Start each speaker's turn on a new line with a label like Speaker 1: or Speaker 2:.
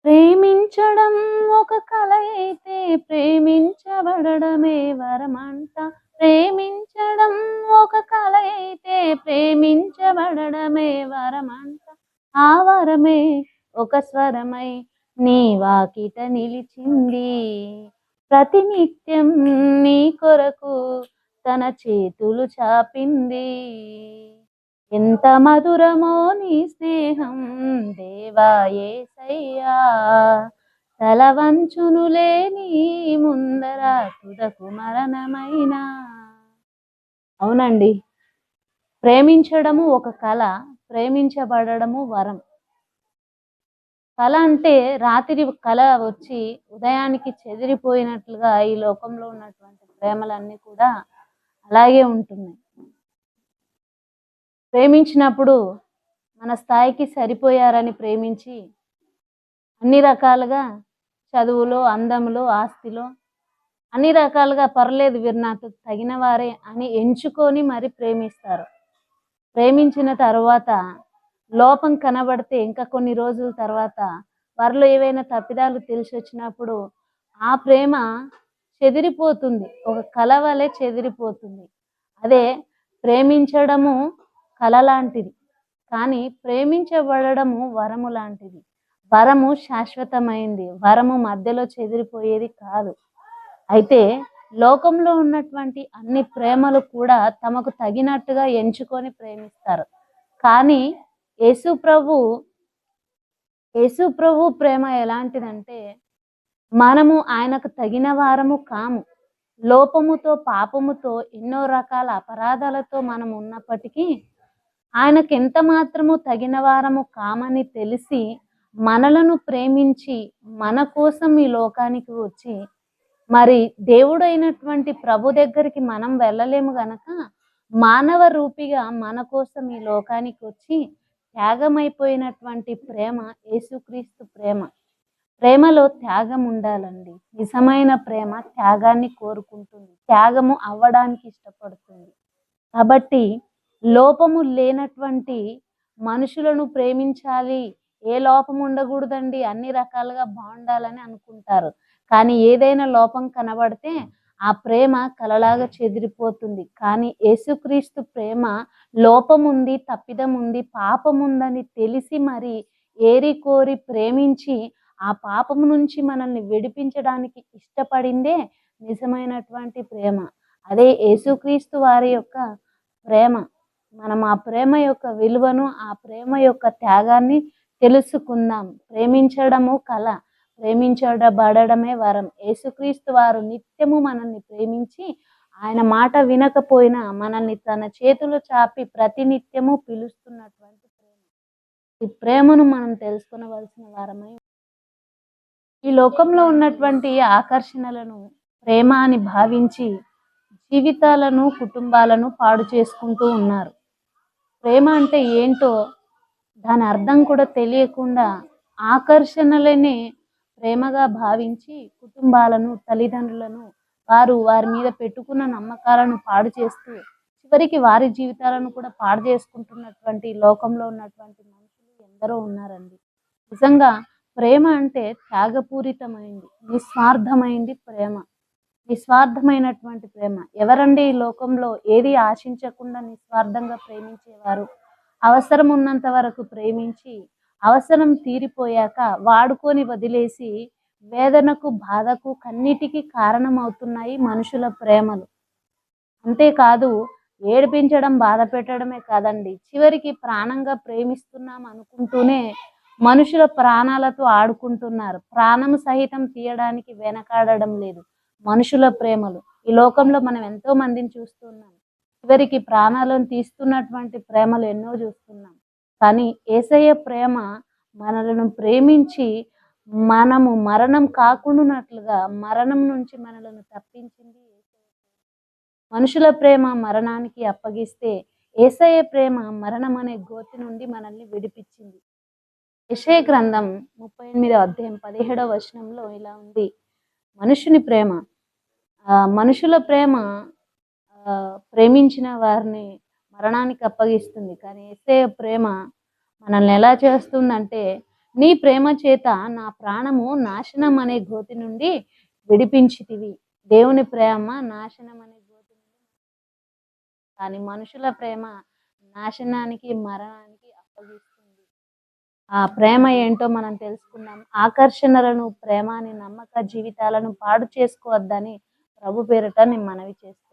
Speaker 1: ప్రేమించడం ఒక కల అయితే ప్రేమించబడడమే వరమంట. ప్రేమించడం ఒక కల అయితే ప్రేమించబడడమే వరమంట. ఆ వరమే ఒక స్వరమై నీ వాకిట నిలిచింది. ప్రతినిత్యం నీ కొరకు తన చేతులు చాపింది. ఎంత మధురమో నీ స్నేహం దేవా యేసయ్యా. తల వంచునులే నీ ముందర తుదకు మరణమైనా. అవునండి, ప్రేమించడము ఒక కళ, ప్రేమించబడము వరం. కళ అంటే రాత్రి కళ వచ్చి ఉదయానికి చెదిరిపోయినట్లుగా ఈ లోకంలో ఉన్నటువంటి ప్రేమలన్నీ కూడా అలాగే ఉంటున్నాయి. ప్రేమించినప్పుడు మన స్థాయికి సరిపోయారని ప్రేమించి అన్ని రకాలుగా చదువులో, అందంలో, ఆస్తిలో అన్ని రకాలుగా పర్లేదు వీరు నాకు తగిన వారే అని ఎంచుకొని మరి ప్రేమిస్తారు. ప్రేమించిన తర్వాత లోపం కనబడితే ఇంకా కొన్ని రోజుల తర్వాత వారిలో ఏవైనా తప్పిదాలు తెలిసి వచ్చినప్పుడు ఆ ప్రేమ చెదిరిపోతుంది, ఒక కల వలె చెదిరిపోతుంది. అదే ప్రేమించడము కల లాంటిది, కానీ ప్రేమించబడము వరము లాంటిది. వరము శాశ్వతమైంది, వరము మధ్యలో చెదిరిపోయేది కాదు. అయితే లోకంలో ఉన్నటువంటి అన్ని ప్రేమలు కూడా తమకు తగినట్టుగా ఎంచుకొని ప్రేమిస్తారు. కానీ యేసు ప్రభు ప్రేమ ఎలాంటిదంటే మనము ఆయనకు తగిన వారము కాము. లోపముతో, పాపముతో, ఎన్నో రకాల అపరాధాలతో మనం ఉన్నప్పటికీ ఆయనకు ఎంత మాత్రము తగిన వారము కామని తెలిసి మనలను ప్రేమించి మన కోసం ఈ లోకానికి వచ్చి మరి దేవుడైనటువంటి ప్రభు దగ్గరికి మనం వెళ్ళలేము గనక మానవ రూపిగా మన కోసం ఈ లోకానికి వచ్చి త్యాగమైపోయినటువంటి ప్రేమ యేసుక్రీస్తు ప్రేమ. ప్రేమలో త్యాగం ఉండాలండి. నిజమైన ప్రేమ త్యాగాన్ని కోరుకుంటుంది, త్యాగము అవ్వడానికి ఇష్టపడుతుంది. కాబట్టి లోపము లేనటువంటి మనుషులను ప్రేమించాలి, ఏ లోపం ఉండకూడదండి, అన్ని రకాలుగా బాగుండాలని అనుకుంటారు. కానీ ఏదైనా లోపం కనబడితే ఆ ప్రేమ కలలాగా చెదిరిపోతుంది. కానీ యేసుక్రీస్తు ప్రేమ లోపం ఉంది, తప్పిదం ఉంది, పాపం ఉందని తెలిసి మరి ఏరి కోరి ప్రేమించి ఆ పాపము నుంచి మనల్ని విడిపించడానికి ఇష్టపడిందే నిజమైనటువంటి ప్రేమ. అదే యేసుక్రీస్తు వారి యొక్క ప్రేమ. మనం ఆ ప్రేమ యొక్క విలువను, ఆ ప్రేమ యొక్క త్యాగాన్ని తెలుసుకుందాం. ప్రేమించడము కళ, ప్రేమించబడమే వరం. యేసుక్రీస్తు వారు నిత్యము మనల్ని ప్రేమించి ఆయన మాట వినకపోయినా మనల్ని తన చేతులు చాపి ప్రతినిత్యము పిలుస్తున్నటువంటి ప్రేమ. ఈ ప్రేమను మనం తెలుసుకునవలసిన వారమై ఈ లోకంలో ఉన్నటువంటి ఆకర్షణలను ప్రేమ అని భావించి జీవితాలను, కుటుంబాలను పాడు చేసుకుంటూ ఉన్నారు. ప్రేమ అంటే ఏంటో దాని అర్థం కూడా తెలియకుండా ఆకర్షణలనే ప్రేమగా భావించి కుటుంబాలను, తల్లిదండ్రులను వారి మీద పెట్టుకున్న నమ్మకాలను పాడు చేస్తూ చివరికి వారి జీవితాలను కూడా పాడు చేసుకుంటున్నటువంటి లోకంలో ఉన్నటువంటి మనుషులు ఎందరో ఉన్నారండి. నిజంగా ప్రేమ అంటే త్యాగపూరితమైంది, నిస్వార్థమైంది ప్రేమ. నిస్వార్థమైనటువంటి ప్రేమ. ఎవరండి ఈ లోకంలో ఏది ఆశించకుండా నిస్వార్థంగా ప్రేమించేవారు? అవసరం ఉన్నంత వరకు ప్రేమించి అవసరం తీరిపోయాక వాడుకొని వదిలేసి వేదనకు, బాధకు, కన్నిటికి కారణమవుతున్నాయి మనుషుల ప్రేమలు. అంతేకాదు ఏడిపించడం, బాధ పెట్టడమే కాదండి, చివరికి ప్రాణంగా ప్రేమిస్తున్నాం అనుకుంటూనే మనుషుల ప్రాణాలతో ఆడుకుంటున్నారు. ప్రాణం సహితం తీయడానికి వెనకాడడం లేదు మనుషుల ప్రేమలు. ఈ లోకంలో మనం ఎంతో మందిని చూస్తున్నాం. చివరికి ప్రాణాలను తీస్తున్నటువంటి ప్రేమలు ఎన్నో చూస్తున్నాం. కానీ యేసయ్య ప్రేమ మనలను ప్రేమించి మనము మరణం కాకుండానట్లుగా మరణం నుంచి మనలను తప్పించింది. మనుషుల ప్రేమ మరణానికి అప్పగిస్తే యేసయ్య ప్రేమ మరణం అనే గోతి నుండి మనల్ని విడిపించింది. యెషయా గ్రంథం 38వ అధ్యాయం 17వ వచనంలో ఇలా ఉంది, మనుషుని ప్రేమ, మనుషుల ప్రేమ ప్రేమించిన వారిని మరణానికి అప్పగిస్తుంది. కానీ యేసయ్య ప్రేమ మనల్ని ఎలా చేస్తుందంటే నీ ప్రేమ చేత నా ప్రాణము నాశనం అనే గోతి నుండి విడిపించితివి. దేవుని ప్రేమ నాశనం అనే గోతి నుండి, కానీ మనుషుల ప్రేమ నాశనానికి, మరణానికి అప్పగిస్తుంది. ఆ ప్రేమ ఏంటో మనం తెలుసుకుందాం. ఆకర్షణలను, ప్రేమని, నమ్మక జీవితాలను పాడు చేసుకోవద్దని ప్రభు పేరిట నేను మనవి చేస్తున్నాను.